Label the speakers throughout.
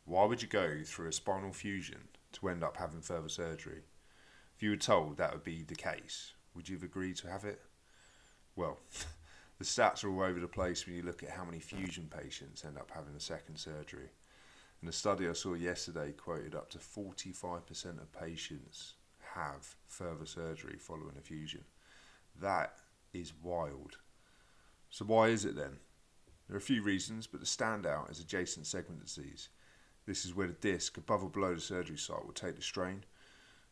Speaker 1: Why would you go through a spinal fusion to end up having further surgery? If you were told that would be the case, would you have agreed to have it? Well, the stats are all over the place when you look at how many fusion patients end up having a second surgery. And the study I saw yesterday quoted up to 45% of patients have further surgery following a fusion. That is wild. So why is it then? There are a few reasons, but the standout is adjacent segment disease. This is where the disc above or below the surgery site will take the strain.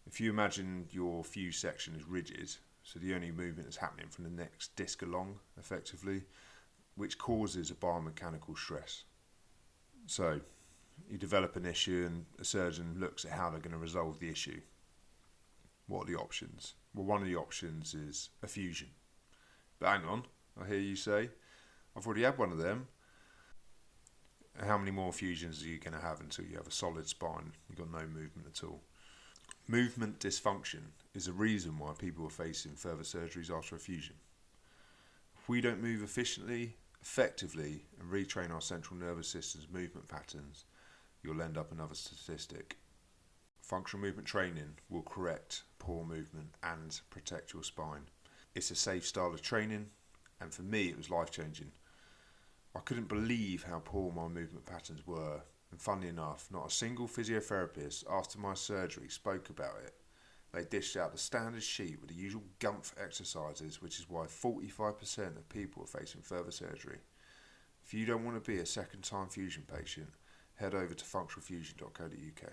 Speaker 1: If you imagine your fused section is rigid, so the only movement is happening from the next disc along, effectively, which causes a biomechanical stress. So you develop an issue and a surgeon looks at how they're going to resolve the issue. What are the options? Well, one of the options is a fusion. But hang on, I hear you say, I've already had one of them. How many more fusions are you going to have until you have a solid spine? You've got no movement at all. Movement dysfunction is a reason why people are facing further surgeries after a fusion. If we don't move efficiently, effectively, and retrain our central nervous system's movement patterns, you'll end up another statistic. Functional movement training will correct poor movement and protect your spine. It's a safe style of training, and for me it was life-changing. I couldn't believe how poor my movement patterns were, and funnily enough, not a single physiotherapist after my surgery spoke about it. They dished out the standard sheet with the usual gumph exercises, which is why 45% of people are facing further surgery. If you don't want to be a second-time fusion patient, head over to functionalfusion.co.uk.